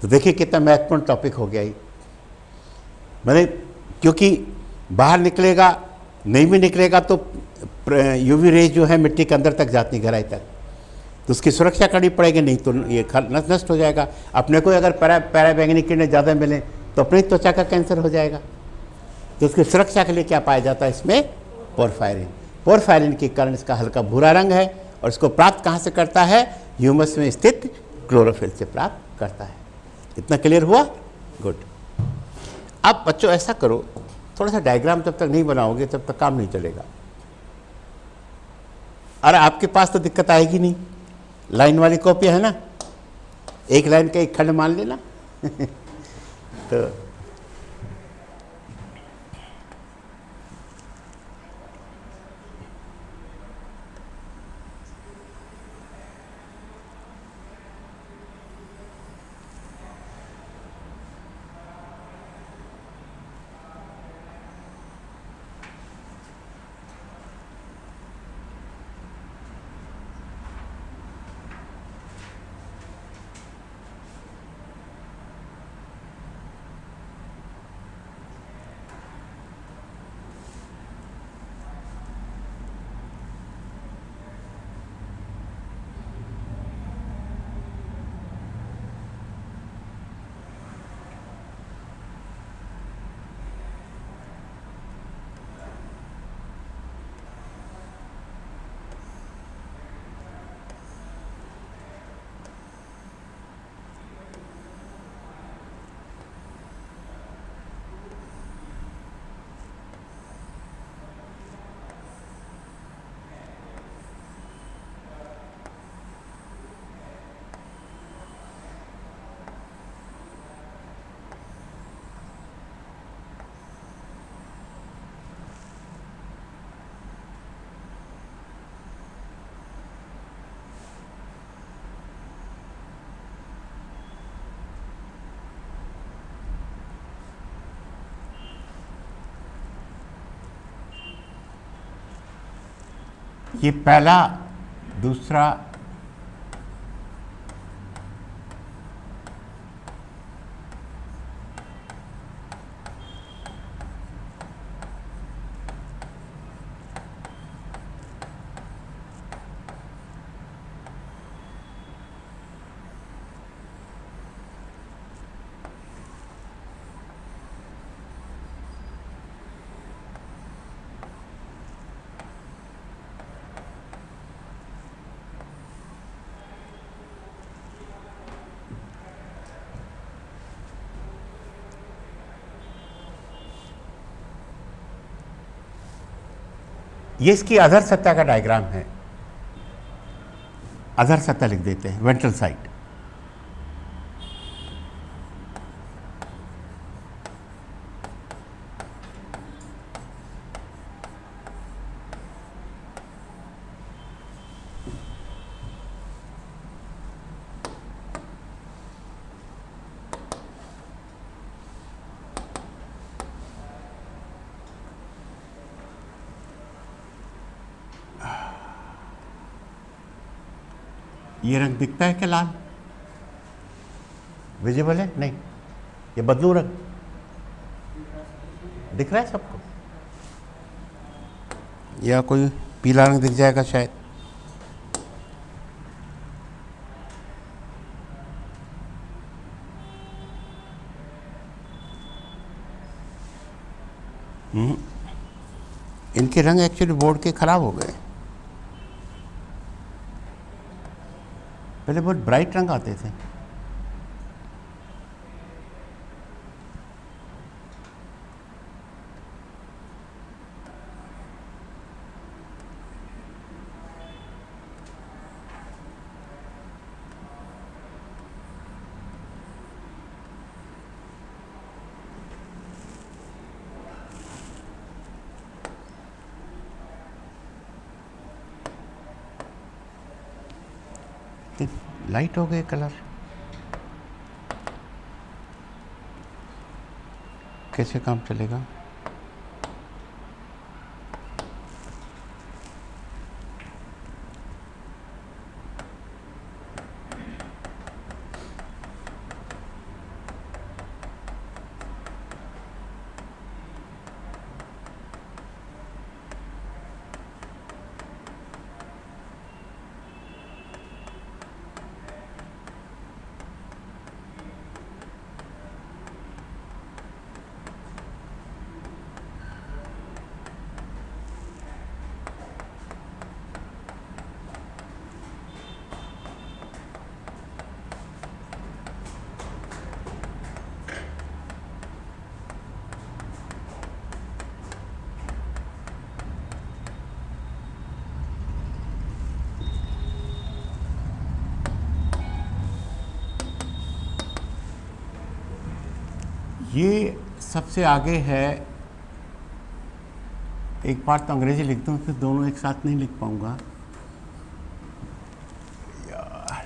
[SPEAKER 1] तो देखिए कितना महत्वपूर्ण टॉपिक हो गया ये। मैंने, क्योंकि बाहर निकलेगा, नहीं भी निकलेगा तो यूवी रेज जो है मिट्टी के अंदर तक जाती, गहराई तक, तो उसकी सुरक्षा करनी पड़ेगी, नहीं तो ये नष्ट हो जाएगा। अपने को अगर पैराबैंगनी किरणें ज़्यादा मिलें तो अपनी त्वचा का कैंसर हो जाएगा। तो उसकी सुरक्षा के लिए क्या पाया जाता है इसमें? पोरफायरिन। पोरफायरिन के कारण इसका हल्का भूरा रंग है और इसको प्राप्त कहाँ से करता है? ह्यूमस में स्थित क्लोरोफिल से प्राप्त करता है। इतना क्लियर हुआ? गुड। अब बच्चों ऐसा करो, थोड़ा सा डायग्राम जब तक नहीं बनाओगे तब तक काम नहीं चलेगा। अरे आपके पास तो दिक्कत आएगी नहीं, लाइन वाली कॉपी है ना, एक लाइन का एक खंड मान लेना। तो ये पहला, दूसरा, ये इसकी अधर सतह का डायग्राम है। अधर सतह लिख देते हैं, वेंट्रल साइड। ये रंग दिखता है क्या लाल? विजिबल है? नहीं, ये बदलू रंग दिख रहा है सबको? या कोई पीला रंग दिख जाएगा शायद। इनके रंग एक्चुअली बोर्ड के खराब हो गए। पहले बहुत ब्राइट रंग आते थे। लाइट हो गए कलर, कैसे काम चलेगा? ये सबसे आगे है। एक बार तो अंग्रेजी लिख दूँ, फिर दोनों एक साथ नहीं लिख पाऊंगा यार।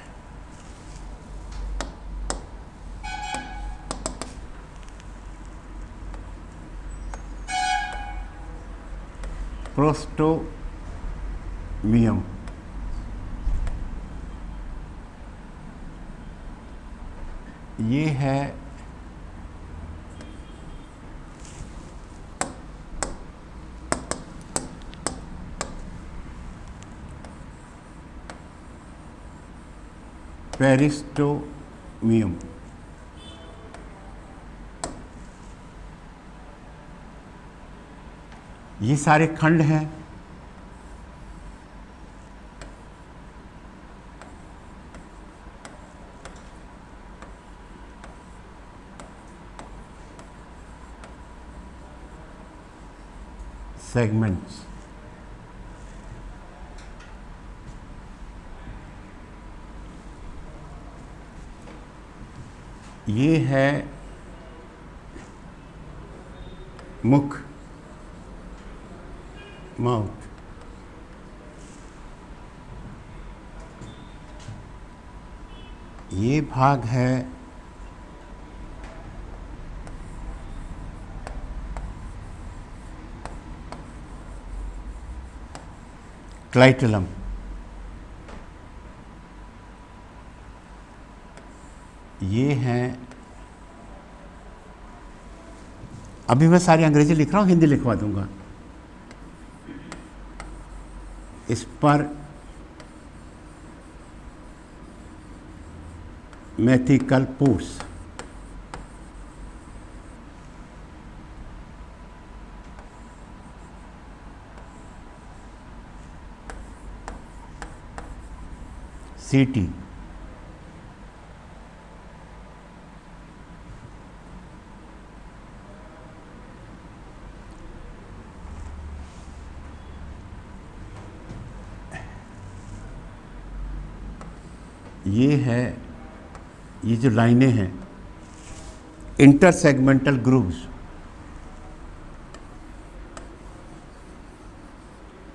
[SPEAKER 1] प्रोस्टोमियम, ये है पेरिस्टोमियम। ये सारे खंड हैं। सेगमेंट्स, ये है मुख, माउथ। ये भाग है क्लाइटलम। ये हैं, अभी मैं सारी अंग्रेजी लिख रहा हूँ, हिंदी लिखवा दूंगा। इस पर मैथिकल पोर्स, सीटी, ये है, ये जो लाइनें हैं intersegmental grooves,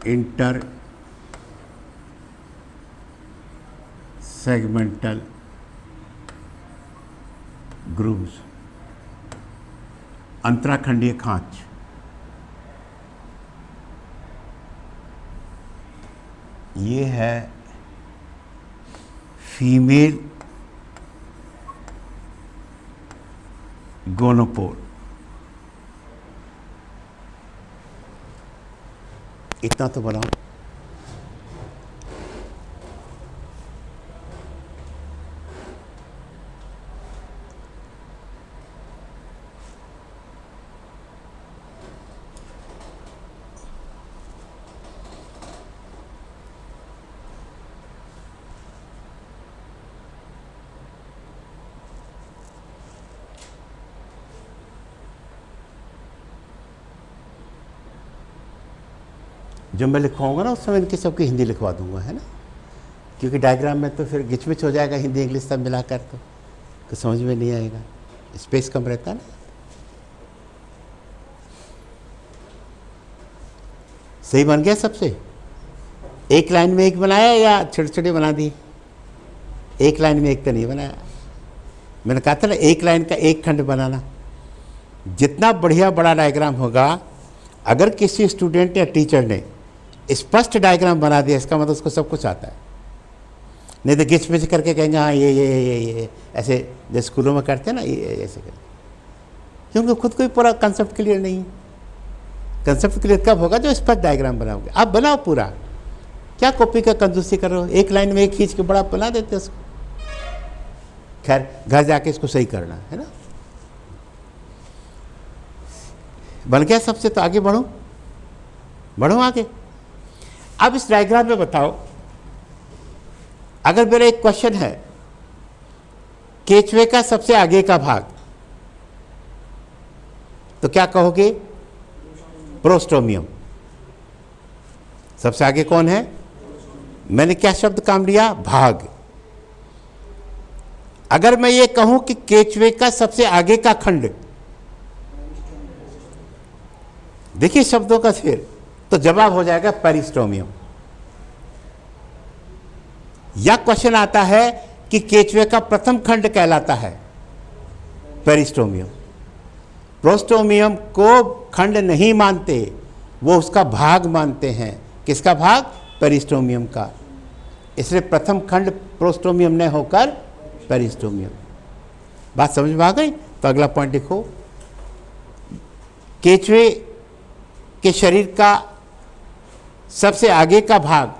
[SPEAKER 1] inter segmental grooves, अंतराखंडीय खांच। ये है फीमेल गोनोपोल। इतना तो बनाओ। जब मैं लिखवाऊंगा ना उस समय इनकी सबकी हिंदी लिखवा दूंगा, है ना, क्योंकि डायग्राम में तो फिर गिचमिच हो जाएगा हिंदी इंग्लिश सब मिलाकर, तो समझ में नहीं आएगा, स्पेस कम रहता ना। सही बन गया सबसे? एक लाइन में एक बनाया या छोटे छोटे बना दिए? एक लाइन में एक तो नहीं बनाया। मैंने कहा था ना एक लाइन का एक खंड बनाना। जितना बढ़िया बड़ा डायग्राम होगा, अगर किसी स्टूडेंट या टीचर ने स्पष्ट डायग्राम बना दिया, इसका मतलब उसको सब कुछ आता है। नहीं तो घिच पिच करके कहेंगे हाँ ये ऐसे जैसे स्कूलों में करते हैं ना, ये ऐसे करके, क्योंकि खुद को ही पूरा कंसेप्ट क्लियर नहीं है। कंसेप्ट क्लियर कब होगा? जो स्पष्ट डायग्राम बनाओगे। आप बनाओ पूरा, क्या कॉपी का कंजूसी कर रहे हो? एक लाइन में एक खींच के बड़ा बना देते उसको। खैर घर जाके इसको सही करना है ना। बन गया सबसे, तो आगे बढ़ो, बढ़ो आगे। अब इस डायग्राम में बताओ, अगर मेरा एक क्वेश्चन है केचवे का सबसे आगे का भाग, तो क्या कहोगे? प्रोस्टोमियम। सबसे आगे कौन है? मैंने क्या शब्द काम लिया? भाग। अगर मैं ये कहूं कि केचवे का सबसे आगे का खंड, देखिए शब्दों का खेल, तो जवाब हो जाएगा पेरिस्टोमियम। या क्वेश्चन आता है कि केचुए का प्रथम खंड कहलाता है पेरिस्टोमियम। प्रोस्टोमियम को खंड नहीं मानते, वो उसका भाग मानते हैं। किसका भाग? पेरिस्टोमियम का। इसलिए प्रथम खंड प्रोस्टोमियम ने होकर पेरिस्टोमियम। बात समझ में आ गई? तो अगला पॉइंट लिखो। केचुए के शरीर का सबसे आगे का भाग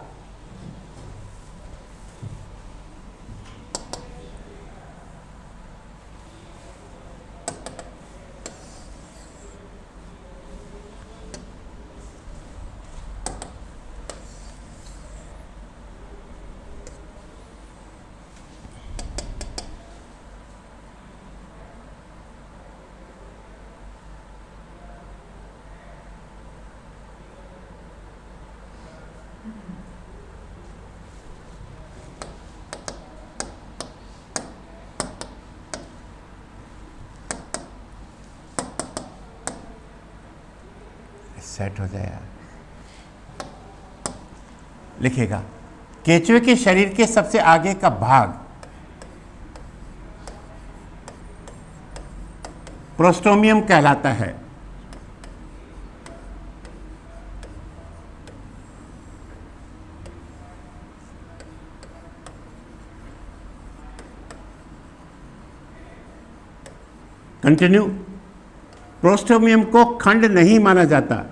[SPEAKER 1] सेट हो जाए यार। लिखेगा केचुए के शरीर के सबसे आगे का भाग प्रोस्टोमियम कहलाता है। कंटिन्यू। प्रोस्टोमियम को खंड नहीं माना जाता।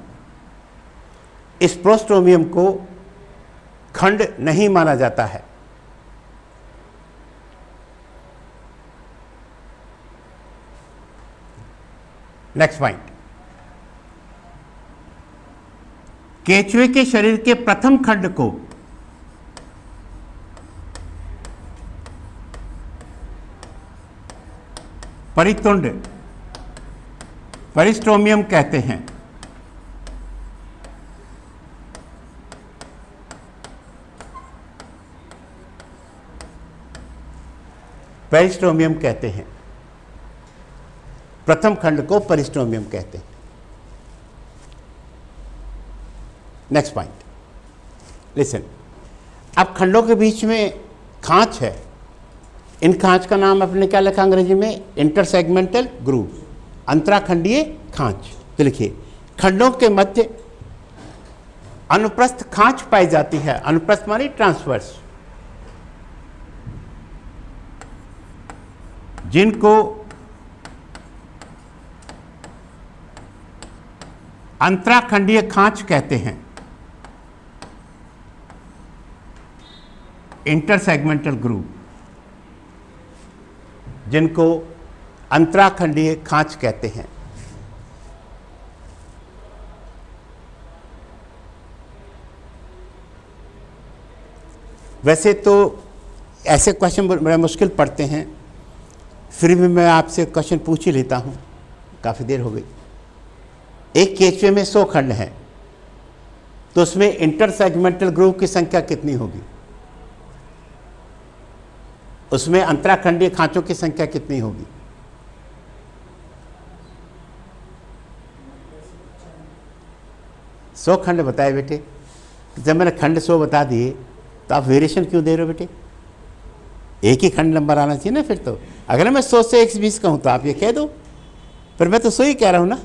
[SPEAKER 1] इस प्रोस्टोमियम को खंड नहीं माना जाता है। Next point. केचुए के शरीर के प्रथम खंड को परितुंड पेरिस्टोमियम कहते हैं। पेरिस्टोमियम कहते हैं। प्रथम खंड को पेरिस्टोमियम कहते हैं। Next point, listen. अब खंडों के बीच में खांच है। इन खांच का नाम आपने क्या लिखा अंग्रेजी में? इंटरसेगमेंटल ग्रूव, अंतराखंडीय खांच। तो लिखिए खंडों के मध्य अनुप्रस्थ खांच पाई जाती है। अनुप्रस्थ मानी ट्रांसवर्स, जिनको अंतराखंडीय खांच कहते हैं। इंटरसेगमेंटल ग्रूव, जिनको अंतराखंडीय खांच कहते हैं। वैसे तो ऐसे क्वेश्चन बड़े मुश्किल पड़ते हैं, फिर भी मैं आपसे क्वेश्चन पूछ ही लेता हूं। काफ़ी देर हो गई। एक केचुए में 100 खंड हैं, तो उसमें इंटरसेगमेंटल ग्रूव की संख्या कितनी होगी? उसमें अंतराखंडीय खांचों की संख्या कितनी होगी? सौ खंड बताए बेटे। जब मैंने खंड 100 बता दिए तो आप वेरिएशन क्यों दे रहे हो बेटे? एक ही खंड नंबर आना चाहिए ना। फिर तो अगर मैं 100 से 120 कहूँ तो आप ये कह दो, पर मैं तो 100 ही कह रहा हूँ ना।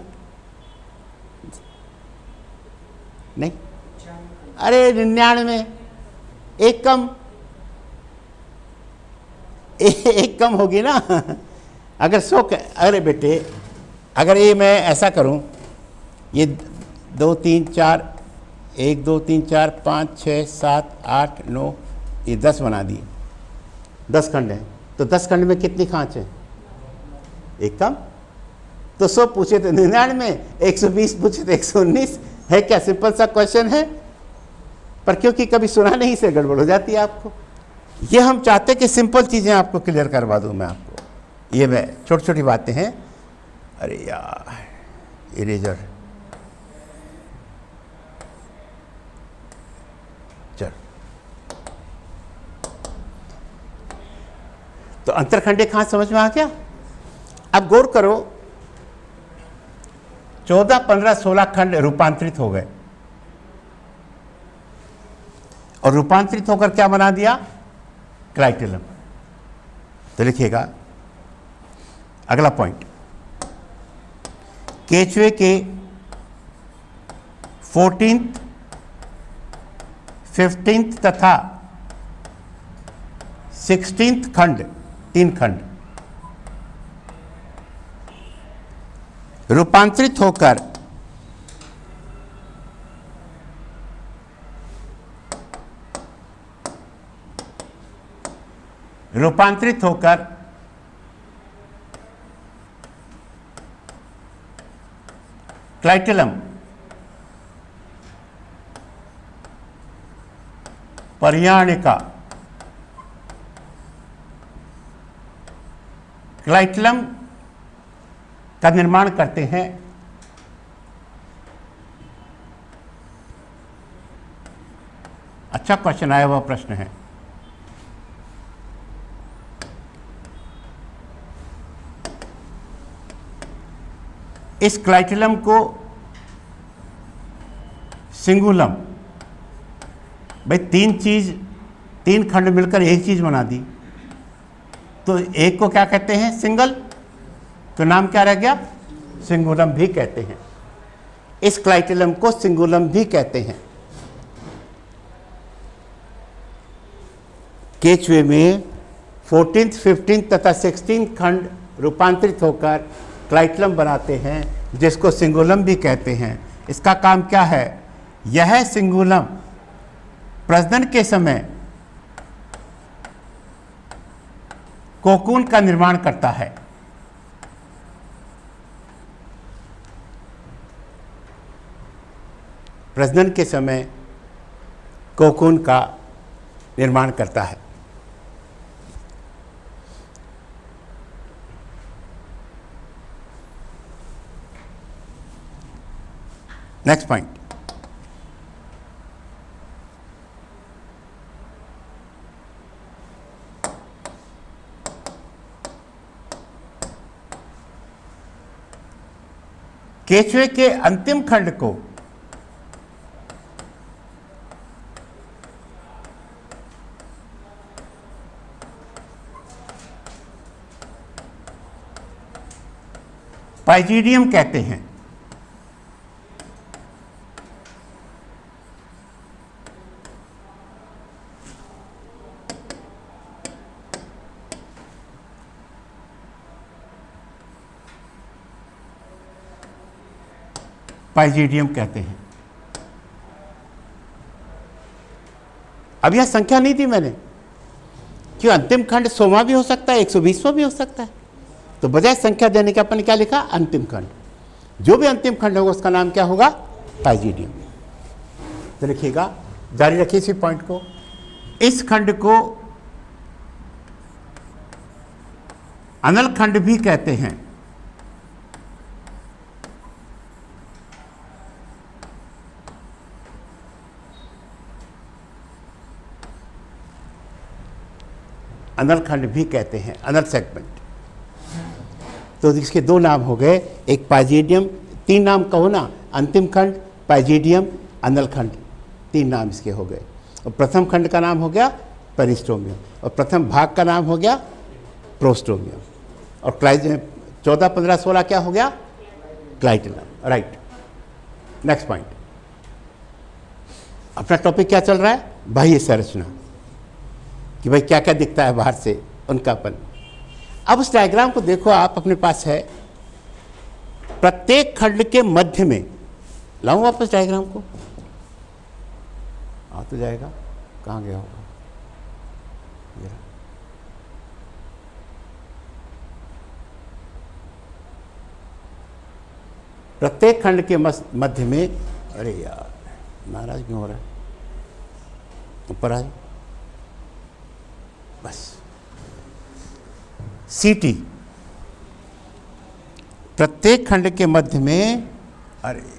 [SPEAKER 1] नहीं, अरे 99, एक कम, एक कम होगी ना। अगर 100 अरे बेटे, अगर ये मैं ऐसा करूं, ये 2 3 4, 1 2 3 4 5 6 7 8 9, ये 10 बना दिए। 10 खंड हैं, तो 10 खंड में कितनी खांच है? एक कम। तो 100 पूछे तो 99, 120 पूछे तो 119 है। क्या सिंपल सा क्वेश्चन है, पर क्योंकि कभी सुना नहीं से गड़बड़ हो जाती है आपको। ये हम चाहते कि सिंपल चीज़ें आपको क्लियर करवा दूं मैं आपको। ये मैं छोटी छोटी बातें हैं। अरे यार, इरेजर, चल। तो अंतरखंडीय खांच समझ में आ गया। अब गौर करो, 14, 15, 16 खंड रूपांतरित हो गए और रूपांतरित होकर क्या बना दिया? क्लाइटेलम। तो लिखिएगा अगला पॉइंट, केचुए के 14th, 15th तथा 16th खंड, 3 खंड रूपांतरित होकर क्लाइटेलम पर्याणिका, क्लाइटेलम का निर्माण करते हैं। अच्छा क्वेश्चन आया हुआ प्रश्न है। इस क्लाइटेलम को सिंगुलम, भाई 3 खंड मिलकर एक चीज बना दी, तो एक को क्या कहते हैं? सिंगल। तो नाम क्या रह गया? सिंगुलम भी कहते हैं। इस क्लाइटेलम को सिंगुलम भी कहते हैं। केचुए में 14th, 15th तथा 16th खंड रूपांतरित होकर क्लाइटेलम बनाते हैं, जिसको सिंगुलम भी कहते हैं। इसका काम क्या है? यह सिंगुलम प्रजनन के समय कोकून का निर्माण करता है। प्रजनन के समय कोकून का निर्माण करता है। नेक्स्ट पॉइंट, केचुए के अंतिम खंड को पाइजीडियम कहते हैं। पाइजीडियम कहते हैं। अब यह संख्या नहीं दी मैंने, क्यों? अंतिम खंड 100वां भी हो सकता है, 120वां भी हो सकता है। तो बजाय संख्या देने के अपन ने क्या लिखा? अंतिम खंड। जो भी अंतिम खंड होगा उसका नाम क्या होगा? पाइजीडियम। तो लिखिएगा, जारी रखिए इसी पॉइंट को। इस खंड को अनल खंड भी कहते हैं। अनल खंड भी कहते हैं, अनल सेगमेंट। तो इसके 2 नाम हो गए, एक पाइजीडियम, 3 नाम कहो ना, अंतिम खंड, पाइजीडियम, अनल खंड, 3 नाम इसके हो गए। और प्रथम खंड का नाम हो गया पेरिस्टोमियम, और प्रथम भाग का नाम हो गया प्रोस्टोमियम, और 14, 15, 16 क्या हो गया? क्लाइटेलम। राइट। नेक्स्ट पॉइंट, अपना टॉपिक क्या चल रहा है? बाह्य संरचना, कि भाई क्या क्या दिखता है बाहर से, उनकापन। अब उस डायग्राम को देखो, आप अपने पास है। प्रत्येक खंड के मध्य में, लाऊं वापस डायग्राम को? आ तो जाएगा, कहाँ गया होगा? प्रत्येक खंड के मध्य में, अरे यार नाराज क्यों हो रहा है? ऊपर आए बस। सीटी, प्रत्येक खंड के मध्य में, अरे यार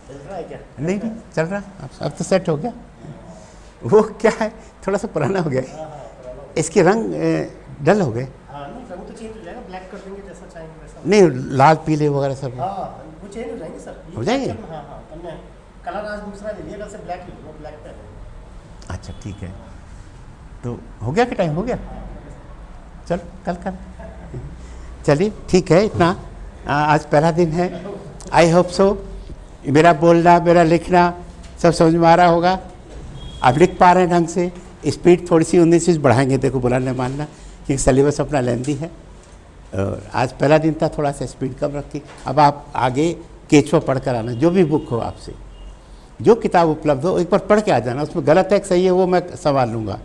[SPEAKER 2] चल रहा है क्या?
[SPEAKER 1] नहीं चल रहा, अब तो सेट हो गया। वो क्या है, थोड़ा सा पुराना हो गया। इसके रंग डल हो गए।
[SPEAKER 2] हाँ नहीं, रंग तो चेंज हो जाएगा, ब्लैक कर देंगे जैसा चाहेंगे वैसा।
[SPEAKER 1] नहीं, लाल पीले वगैरह सब
[SPEAKER 2] हाँ वो चेंज हो जाएंगे सर।
[SPEAKER 1] हो जाएंगे?
[SPEAKER 2] हाँ हाँ, हमने कलर आज दूसरा ले लिया, कल से ब्लैक ले लूँगा, ब्लैक पे
[SPEAKER 1] अच्छा ठीक है। तो हो गया कि टाइम हो गया? चलो कल कर, चलिए ठीक है। इतना आज पहला दिन है। आई होप सो मेरा बोलना, मेरा लिखना सब समझ में आ रहा होगा। आप लिख पा रहे हैं ढंग से। स्पीड थोड़ी सी 19 बढ़ाएंगे, देखो बुरा न मानना, क्योंकि सिलेबस अपना लेंदी है। और आज पहला दिन था, थोड़ा सा स्पीड कम रखी। अब आप आगे केचुआ पढ़ कर आना, जो भी बुक हो आपसे, जो किताब उपलब्ध हो, एक बार पढ़ के आ जाना। उसमें गलत है कि सही है वो मैं संभाल लूँगा,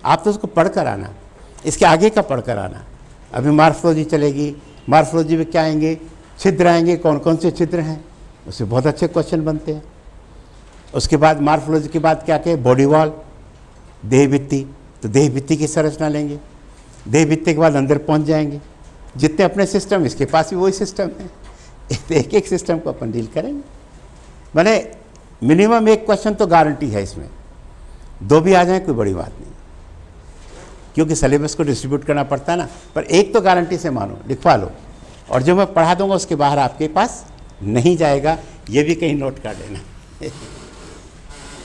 [SPEAKER 1] आप तो उसको पढ़ कर आना, इसके आगे का पढ़ कर आना। अभी मार्फोलॉजी चलेगी, मार्फोलॉजी में क्या आएंगे, छिद्र आएंगे, कौन कौन से छिद्र हैं, उससे बहुत अच्छे क्वेश्चन बनते हैं। उसके बाद मार्फोलॉजी के बाद क्या कहें, बॉडी वॉल, देह भित्ति, तो देह भित्ति की संरचना लेंगे। देह भित्ति के बाद अंदर पहुंच जाएंगे। जितने अपने सिस्टम, इसके पास भी वही सिस्टम है, एक एक सिस्टम को अपन डील करेंगे। मैंने मिनिमम एक क्वेश्चन तो गारंटी है इसमें, 2 भी आ जाए कोई बड़ी बात नहीं, क्योंकि सिलेबस को डिस्ट्रीब्यूट करना पड़ता है ना। पर एक तो गारंटी से मानो, लिखवा लो, और जो मैं पढ़ा दूंगा उसके बाहर आपके पास नहीं जाएगा, ये भी कहीं नोट कर लेना।